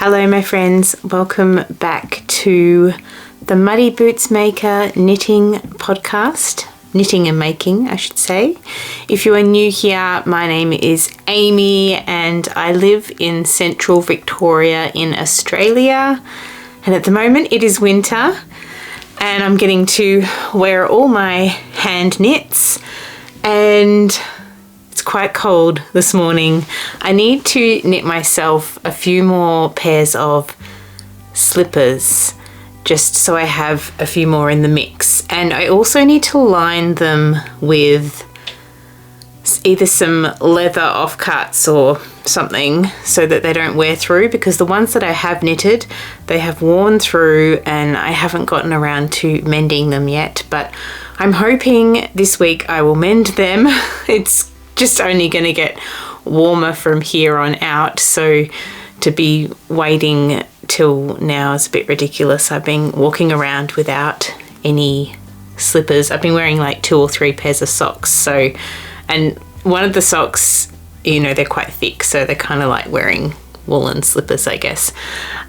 Hello my friends, welcome back to the Muddy Boots Maker knitting podcast. Knitting and making, I should say. If you are new here, my name is Amy and I live in central Victoria in Australia. And at the moment it is winter and I'm getting to wear all my hand knits and it's quite cold this morning. I need to knit myself a few more pairs of slippers just so I have a few more in the mix. And I also need to line them with either some leather offcuts or something so that they don't wear through, because the ones that I have knitted, they have worn through and I haven't gotten around to mending them yet, but I'm hoping this week I will mend them. It's just only going to get warmer from here on out, so to be waiting till now is a bit ridiculous. I've been walking around without any slippers. I've been wearing like 2 or 3 pairs of socks, so, and one of the socks, you know, they're quite thick, so they're kind of like wearing woolen slippers, I guess.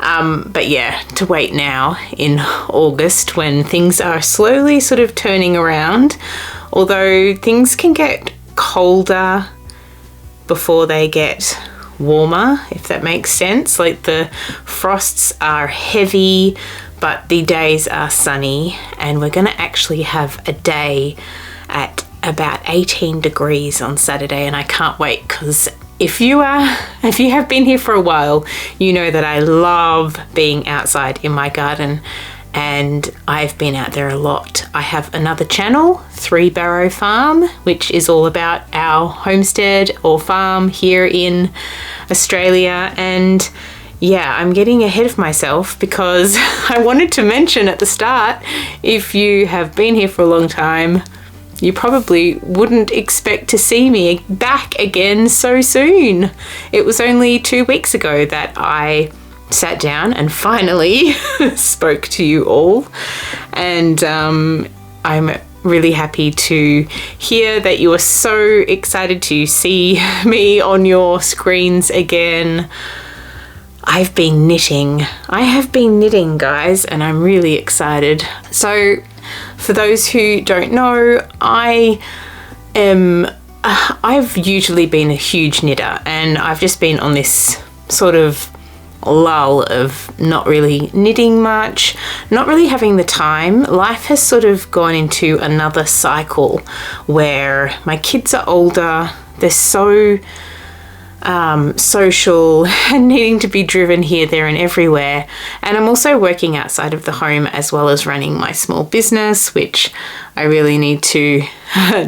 But yeah, to wait now in August when things are slowly sort of turning around, although things can get colder before they get warmer, if that makes sense. Like the frosts are heavy but the days are sunny, and we're going to actually have a day at about 18 degrees on Saturday, and I can't wait, because if you have been here for a while, you know that I love being outside in my garden, and I've been out there a lot. I have another channel, 3 Barrow Farm, which is all about our homestead or farm here in Australia. And yeah, I'm getting ahead of myself because I wanted to mention at the start, if you have been here for a long time, you probably wouldn't expect to see me back again so soon. It was only 2 weeks ago that I sat down and finally spoke to you all, and I'm really happy to hear that you are so excited to see me on your screens again. I have been knitting, guys, and I'm really excited. So for those who don't know, I've usually been a huge knitter, and I've just been on this sort of lull of not really knitting much, not really having the time. Life has sort of gone into another cycle where my kids are older, they're so social and needing to be driven here, there and everywhere, and I'm also working outside of the home as well as running my small business, which I really need to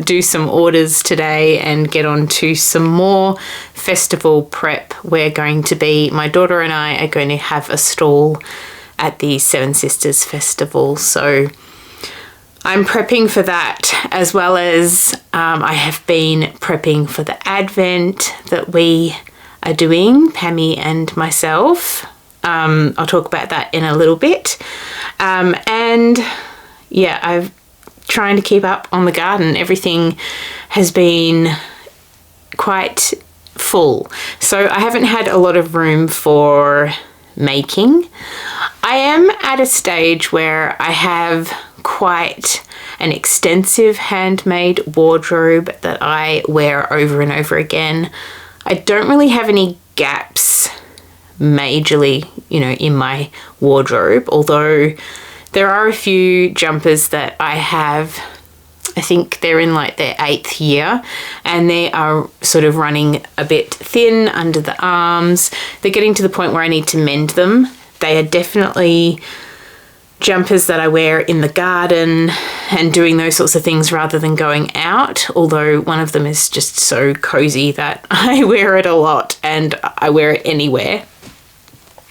do some orders today and get on to some more festival prep. My daughter and I are going to have a stall at the Seven Sisters Festival, so I'm prepping for that, as well as I have been prepping for the Advent that we are doing, Pammy and myself. I'll talk about that in a little bit. And yeah, I'm trying to keep up on the garden. Everything has been quite full, so I haven't had a lot of room for making. I am at a stage where I have quite an extensive handmade wardrobe that I wear over and over again. I don't really have any gaps majorly, you know, in my wardrobe, although there are a few jumpers that I have. I think they're in like their 8th year and they are sort of running a bit thin under the arms. They're getting to the point where I need to mend them. They are definitely jumpers that I wear in the garden and doing those sorts of things rather than going out, although one of them is just so cozy that I wear it a lot and I wear it anywhere.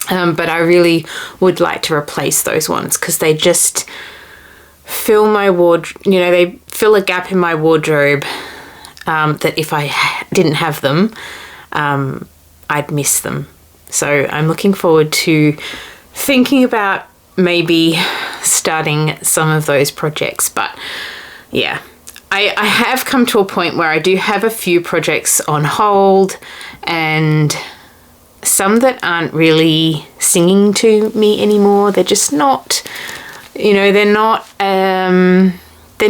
But I really would like to replace those ones because they just fill my wardrobe, you know, they fill a gap in my wardrobe that if I didn't have them, I'd miss them. So I'm looking forward to thinking about maybe starting some of those projects. But yeah, I have come to a point where I do have a few projects on hold and some that aren't really singing to me anymore. They're just not, they're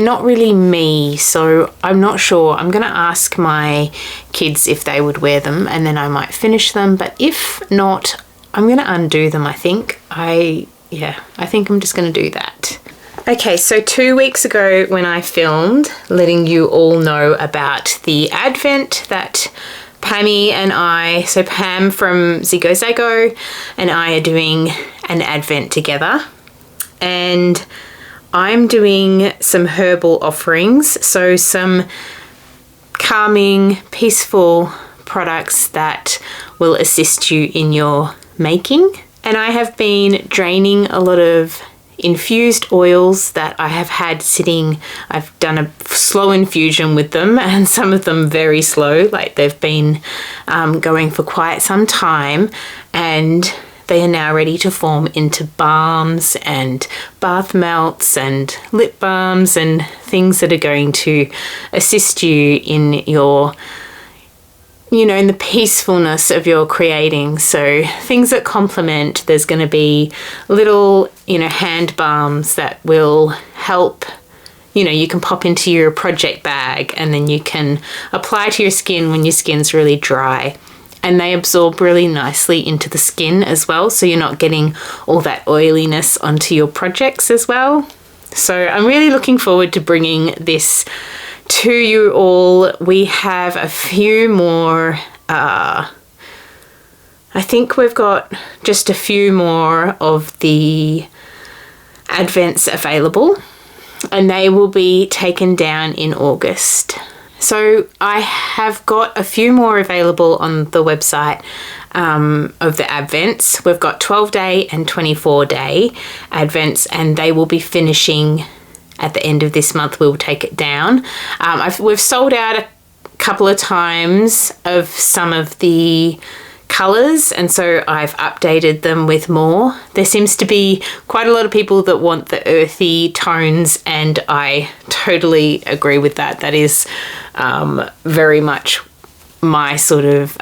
not really me, so I'm not sure. I'm going to ask my kids if they would wear them, and then I might finish them, but if not, I'm going to undo them, I think. I think I'm just going to do that. Okay, so 2 weeks ago when I filmed letting you all know about the advent that Pammy and I, so Pam from Zigo Zago and I are doing an advent together, and I'm doing some herbal offerings, so some calming, peaceful products that will assist you in your making. And I have been draining a lot of infused oils that I have had sitting. I've done a slow infusion with them, and some of them very slow, like they've been going for quite some time, and they are now ready to form into balms and bath melts and lip balms and things that are going to assist you in your, in the peacefulness of your creating. So things that complement, there's going to be little, hand balms that will help. You can pop into your project bag and then you can apply to your skin when your skin's really dry. And they absorb really nicely into the skin as well, so you're not getting all that oiliness onto your projects as well. So I'm really looking forward to bringing this to you all. We have a few more, I think we've got just a few more of the advents available, and they will be taken down in August. So I have got a few more available on the website of the advents. We've got 12-day and 24-day advents, and they will be finishing at the end of this month. We'll take it down. We've sold out a couple of times of some of the colours, and so I've updated them with more. There seems to be quite a lot of people that want the earthy tones, and I totally agree with that. That is very much my sort of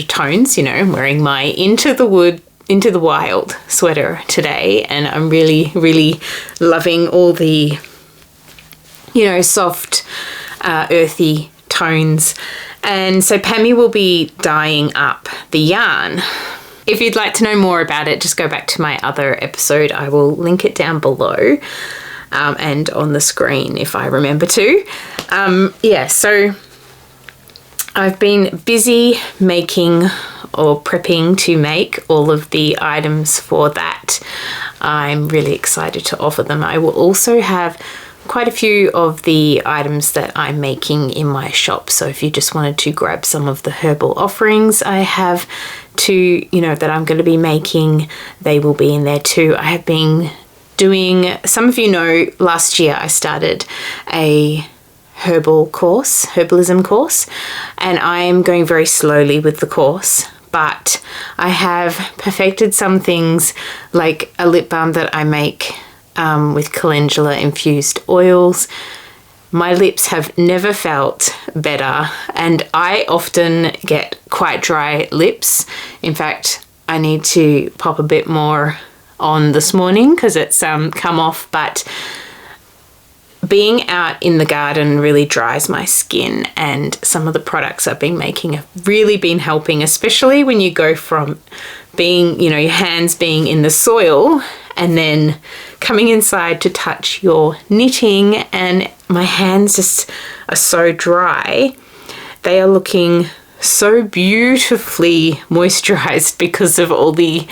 tones. I'm wearing my Into the Wild sweater today, and I'm really, really loving all the soft earthy tones. And so Pammy will be dyeing up the yarn. If you'd like to know more about it, just go back to my other episode. I will link it down below and on the screen if I remember to. So I've been busy making or prepping to make all of the items for that. I'm really excited to offer them. I will also have quite a few of the items that I'm making in my shop. So if you just wanted to grab some of the herbal offerings I have that I'm going to be making, they will be in there too. I have been doing, some of you know, last year I started a herbalism course, and I am going very slowly with the course, but I have perfected some things, like a lip balm that I make with calendula infused oils. My lips have never felt better, and I often get quite dry lips. In fact, I need to pop a bit more on this morning because it's come off, but being out in the garden really dries my skin, and some of the products I've been making have really been helping, especially when you go from being, your hands being in the soil and then coming inside to touch your knitting, and my hands just are so dry. They are looking so beautifully moisturized because of all the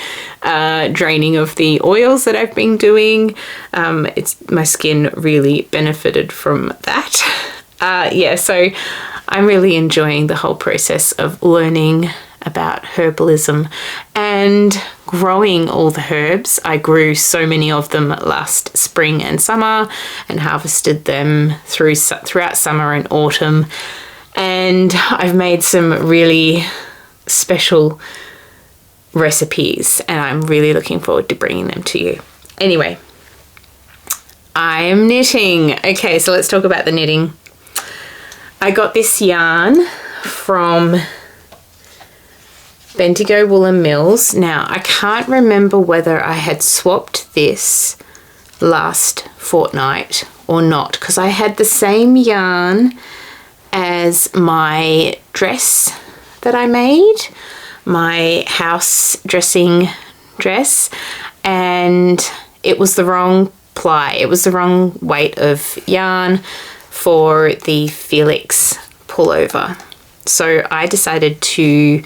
draining of the oils that I've been doing. My skin really benefited from that. So I'm really enjoying the whole process of learning about herbalism and growing all the herbs. I grew so many of them last spring and summer and harvested them throughout summer and autumn. And I've made some really special recipes, and I'm really looking forward to bringing them to you. Anyway, I'm knitting. Okay, so let's talk about the knitting. I got this yarn from Bendigo Woolen Mills. Now, I can't remember whether I had swapped this last fortnight or not, because I had the same yarn as my dress that I made, my house dressing dress, and it was the wrong ply. It was the wrong weight of yarn for the Felix Pullover. So I decided to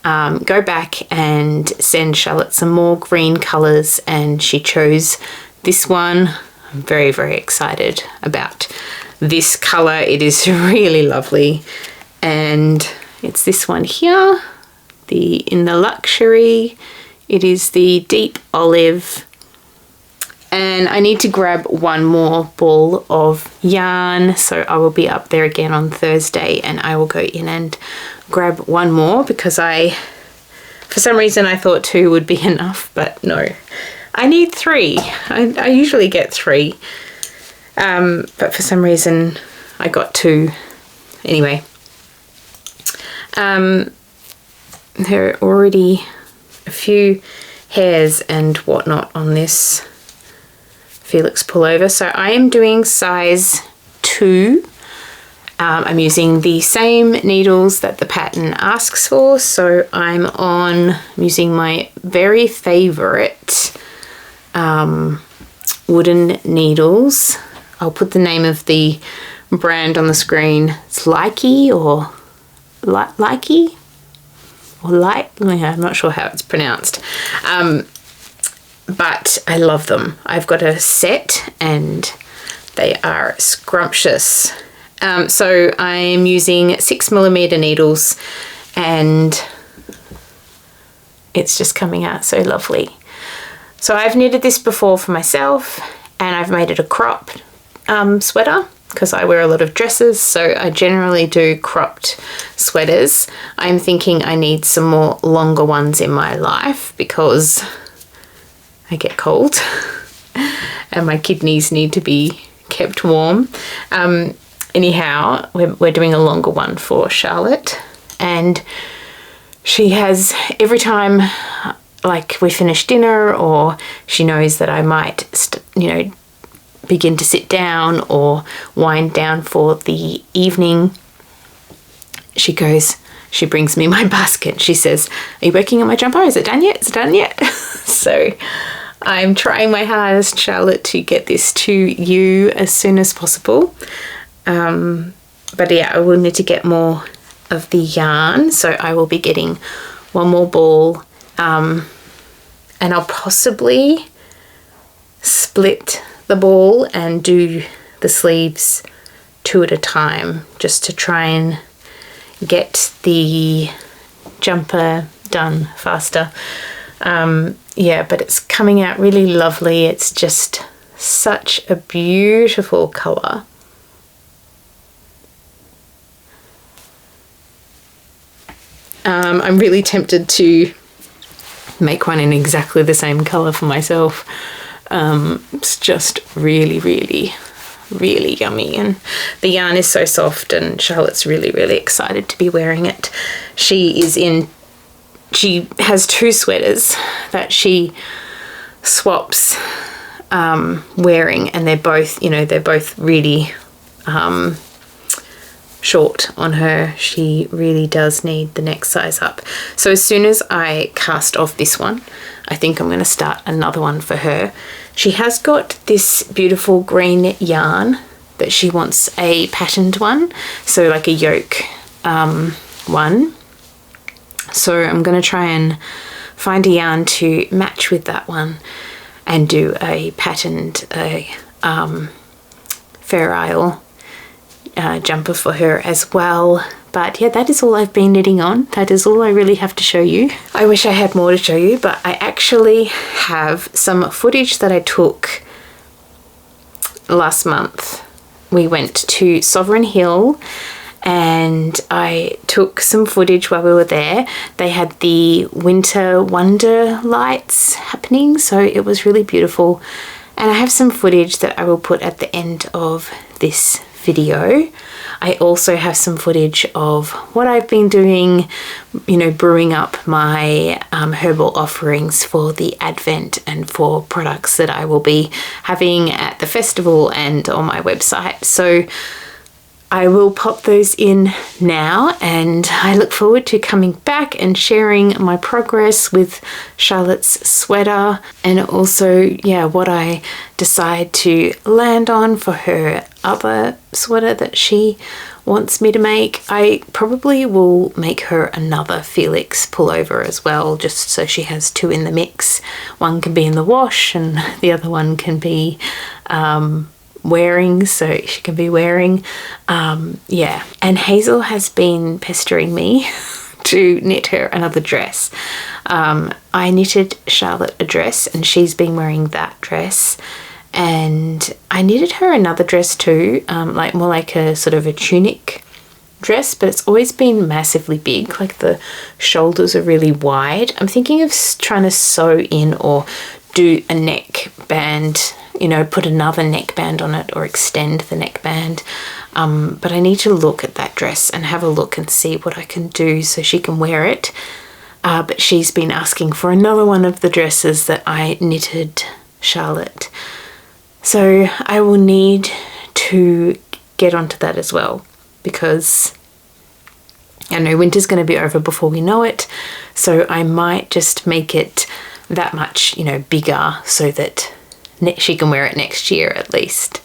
go back and send Charlotte some more green colours, and she chose this one. I'm very, very excited about this colour. It is really lovely, and it's this one here, in the Luxury. It is the deep olive, and I need to grab one more ball of yarn, so I will be up there again on Thursday, and I will go in and grab one more, because for some reason I thought 2 would be enough, but no, I need 3. I usually get 3, but for some reason I got 2. Anyway, there are already a few hairs and whatnot on this Felix Pullover, so I am doing size 2. I'm using the same needles that the pattern asks for, so I'm using my very favourite wooden needles. I'll put the name of the brand on the screen. It's Likey or Likey or Light. I'm not sure how it's pronounced, but I love them. I've got a set and they are scrumptious. So I'm using 6mm needles, and it's just coming out so lovely. So I've knitted this before for myself, and I've made it a crop sweater, because I wear a lot of dresses, so I generally do cropped sweaters. I'm thinking I need some more longer ones in my life because I get cold and my kidneys need to be kept warm. Anyhow, we're doing a longer one for Charlotte, and she has, every time like we finish dinner, or she knows that I might begin to sit down or wind down for the evening, she brings me my basket. She says, "Are you working on my jumper? Is it done yet? Is it done yet?" So I'm trying my hardest, Charlotte, to get this to you as soon as possible. But yeah, I will need to get more of the yarn, so I will be getting one more ball, and I'll possibly split the ball and do the sleeves 2 at a time, just to try and get the jumper done faster. Yeah, but it's coming out really lovely. It's just such a beautiful colour. I'm really tempted to make one in exactly the same colour for myself. It's just really, really, really yummy, and the yarn is so soft, and Charlotte's really, really excited to be wearing it. She has 2 sweaters that she swaps wearing, and they're both really short on her. She really does need the next size up. So as soon as I cast off this one, I think I'm going to start another one for her. She has got this beautiful green yarn that she wants a patterned one, so like a yoke one. So I'm going to try and find a yarn to match with that one and do a patterned Fair Isle jumper for her as well. But yeah, that is all I've been knitting on. That is all I really have to show you. I wish I had more to show you, but I actually have some footage that I took last month. We went to Sovereign Hill and I took some footage while we were there. They had the winter wonder lights happening, so it was really beautiful. And I have some footage that I will put at the end of this video. I also have some footage of what I've been doing, you know, brewing up my herbal offerings for the Advent and for products that I will be having at the festival and on my website. So I will pop those in now, and I look forward to coming back and sharing my progress with Charlotte's sweater, and also, yeah, what I decide to land on for her other sweater that she wants me to make. I probably will make her another Felix pullover as well, just so she has two in the mix. One can be in the wash and the other one can be wearing, so she can be wearing. Yeah, and Hazel has been pestering me to knit her another dress. I knitted Charlotte a dress and she's been wearing that dress, and I knitted her another dress too, like more like a sort of a tunic dress, but it's always been massively big, like the shoulders are really wide. I'm thinking of trying to sew in or do a neck band, you know, put another neckband on it or extend the neckband. But I need to look at that dress and have a look and see what I can do so she can wear it. But she's been asking for another one of the dresses that I knitted Charlotte. So I will need to get onto that as well, because I know winter's going to be over before we know it. So I might just make it that much, you know, bigger so that she can wear it next year at least.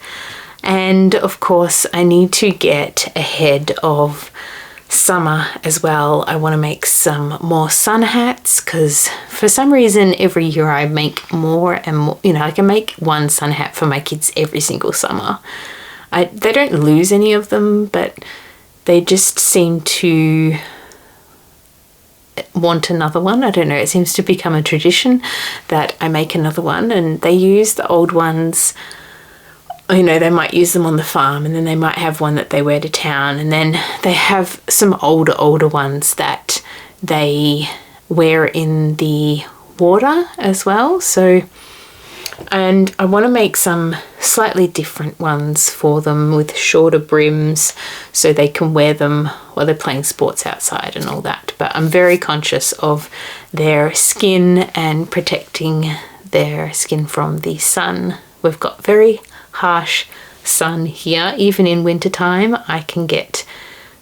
And of course I need to get ahead of summer as well. I want to make some more sun hats, because for some reason every year I make more and more, you know, I can make one sun hat for my kids every single summer. They don't lose any of them, but they just seem to want another one. I don't know, it seems to become a tradition that I make another one, and they use the old ones, you know, they might use them on the farm, and then they might have one that they wear to town, and then they have some older ones that they wear in the water as well. So, and I want to make some slightly different ones for them with shorter brims so they can wear them while they're playing sports outside and all that. But I'm very conscious of their skin and protecting their skin from the sun. We've got very harsh sun here. Even in winter time I can get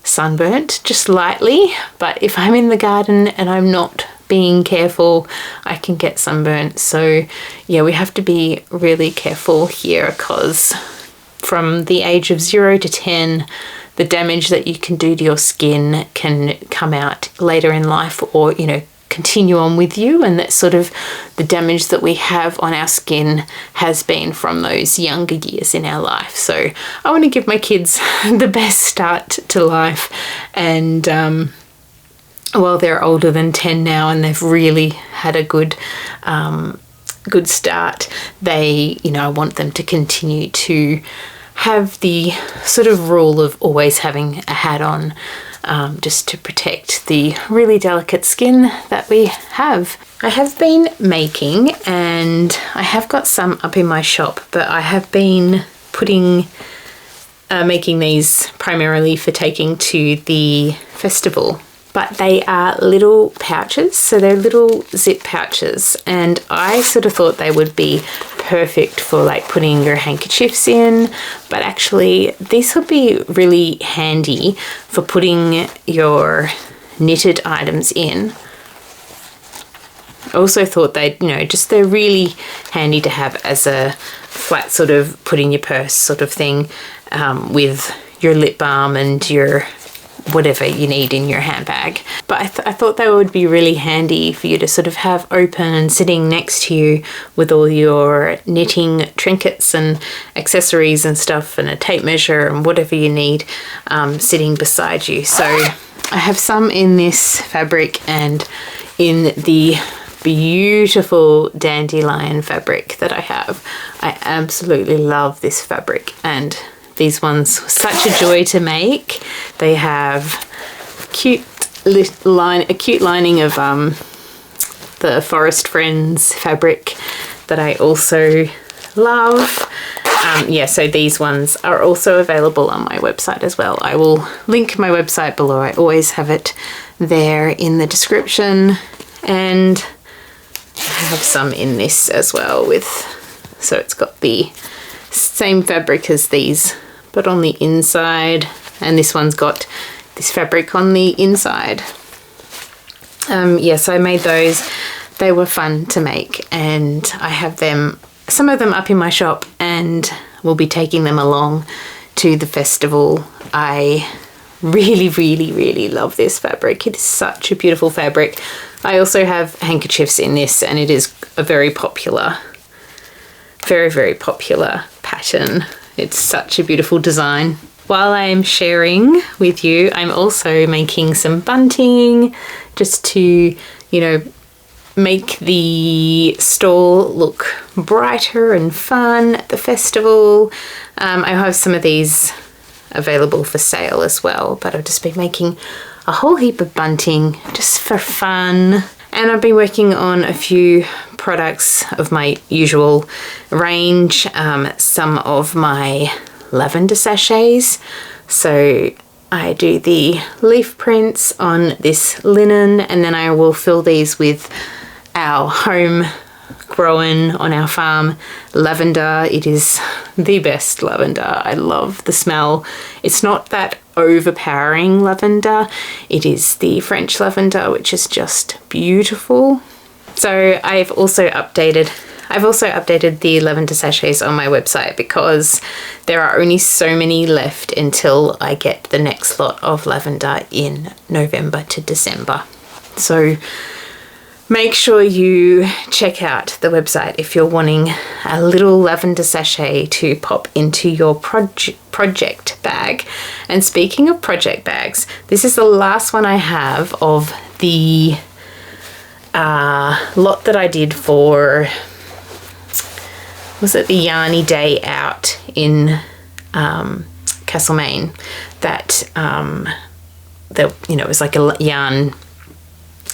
sunburnt just lightly, but if I'm in the garden and I'm not being careful, I can get sunburnt. So yeah, we have to be really careful here, because from the age of 0 to 10, the damage that you can do to your skin can come out later in life, or, you know, continue on with you, and that's sort of the damage that we have on our skin has been from those younger years in our life. So I want to give my kids the best start to life, and well, they're older than 10 now and they've really had a good start. They, you know, I want them to continue to have the sort of rule of always having a hat on, just to protect the really delicate skin that we have. I have been making, and I have got some up in my shop, but I have been making these primarily for taking to the festival. But they are little pouches, so they're little zip pouches, and I sort of thought they would be perfect for like putting your handkerchiefs in, but actually these would be really handy for putting your knitted items in. I also thought they'd, you know, just they're really handy to have as a flat sort of put in your purse sort of thing, with your lip balm and your whatever you need in your handbag. But I thought they would be really handy for you to sort of have open and sitting next to you with all your knitting trinkets and accessories and stuff, and a tape measure and whatever you need sitting beside you. So I have some in this fabric and in the beautiful dandelion fabric that I have. I absolutely love this fabric, and these ones were such a joy to make. They have a cute lining of the Forest Friends fabric that I also love. so these ones are also available on my website as well. I will link my website below. I always have it there in the description, and I have some in this as well so it's got the same fabric as these, but on the inside, and this one's got this fabric on the inside. So I made those. They were fun to make, and I have some of them up in my shop, and we'll be taking them along to the festival. I really, really, really love this fabric. It is such a beautiful fabric. I also have handkerchiefs in this, and it is a very popular, very, very popular pattern. It's such a beautiful design. While I am sharing with you, I'm also making some bunting just to, make the stall look brighter and fun at the festival. I have some of these available for sale as well, but I've just been making a whole heap of bunting just for fun. And I've been working on a few products of my usual range, some of my lavender sachets. So I do the leaf prints on this linen, and then I will fill these with our home grown on our farm lavender. It is the best lavender. I love the smell. It's not that overpowering lavender. It is the French lavender, which is just beautiful. So I've also updated the lavender sachets on my website because there are only so many left until I get the next lot of lavender in November to December. So make sure you check out the website if you're wanting a little lavender sachet to pop into your project bag. And speaking of project bags, this is the last one I have of the lot that I did for, was it the Yarny Day Out in Castlemaine? That it was like a yarn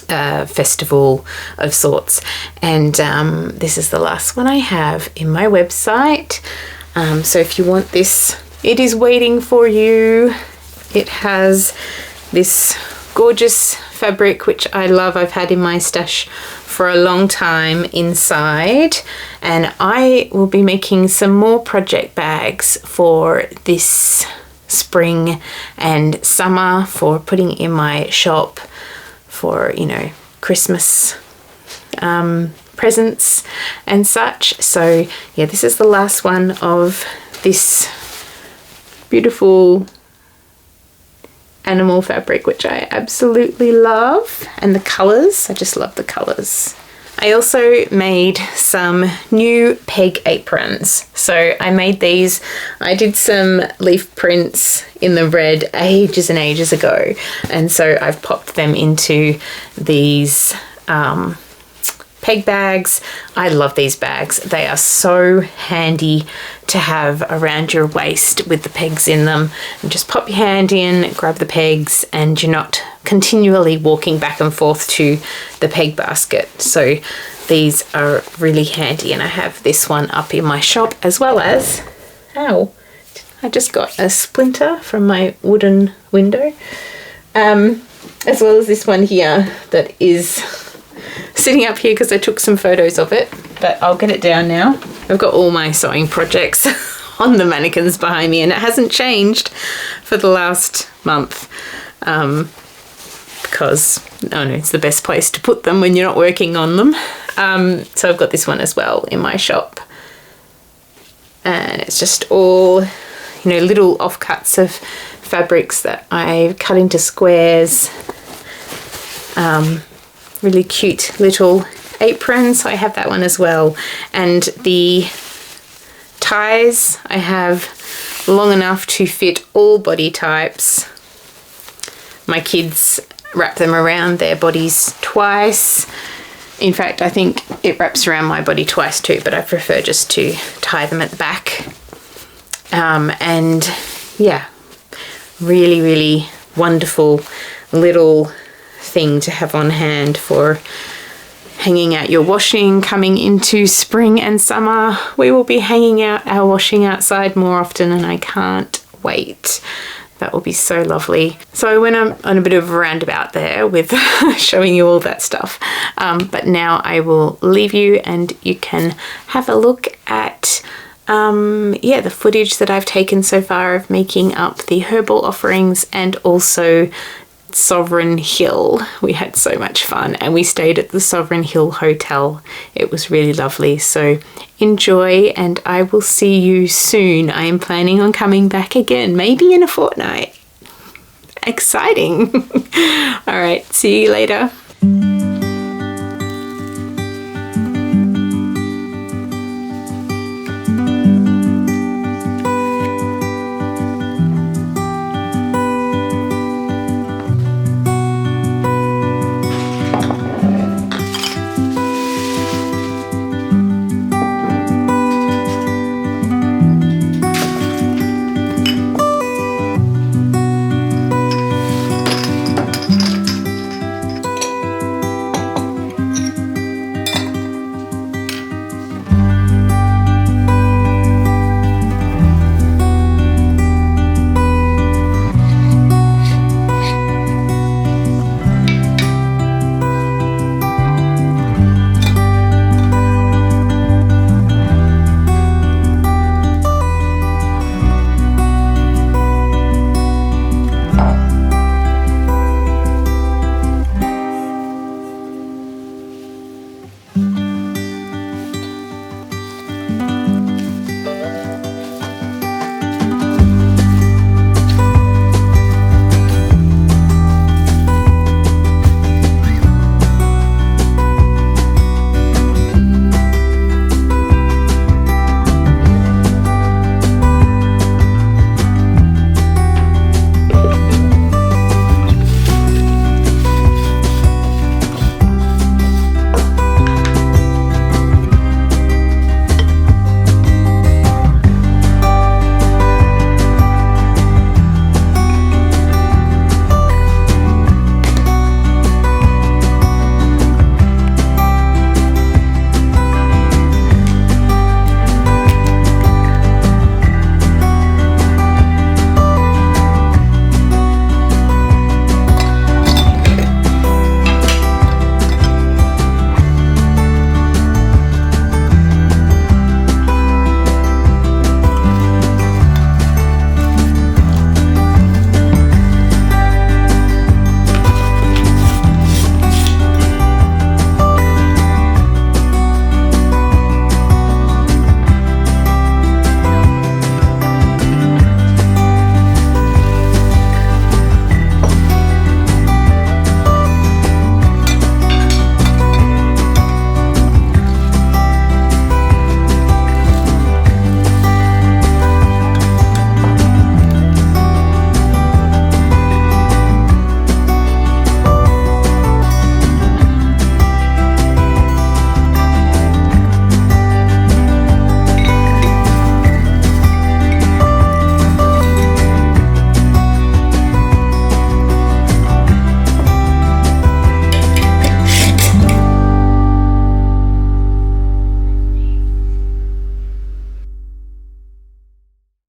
festival of sorts, and this is the last one I have in my website. So if you want this, it is waiting for you. It has this gorgeous fabric which I love. I've had in my stash for a long time inside, and I will be making some more project bags for this spring and summer for putting in my shop for Christmas presents and such. So yeah, this is the last one of this beautiful animal fabric, which I absolutely love, and the colors, I just love the colors. I also made some new peg aprons. So I made these, I did some leaf prints in the red ages and ages ago, and so I've popped them into these peg bags. I love these bags. They are so handy to have around your waist with the pegs in them. And just pop your hand in, grab the pegs, and you're not continually walking back and forth to the peg basket. So these are really handy, and I have this one up in my shop, as well as, ow, I just got a splinter from my wooden window, as well as this one here that is sitting up here because I took some photos of it, but I'll get it down now. I've got all my sewing projects on the mannequins behind me, and it hasn't changed for the last month because it's the best place to put them when you're not working on them. So I've got this one as well in my shop, and it's just all little offcuts of fabrics that I've cut into squares. Really cute little apron, so I have that one as well. And the ties I have long enough to fit all body types. My kids wrap them around their bodies twice. In fact, I think it wraps around my body twice too, but I prefer just to tie them at the back. And yeah, really, really wonderful little thing to have on hand for hanging out your washing coming into spring and summer. We will be hanging out our washing outside more often, and I can't wait. That will be so lovely. So I went on a bit of a roundabout there with showing you all that stuff. But now I will leave you and you can have a look at the footage that I've taken so far of making up the herbal offerings and also Sovereign Hill. We had so much fun and we stayed at the Sovereign Hill Hotel. It was really lovely. So enjoy, and I will see you soon. I am planning on coming back again, maybe in a fortnight. Exciting. All right, see you later.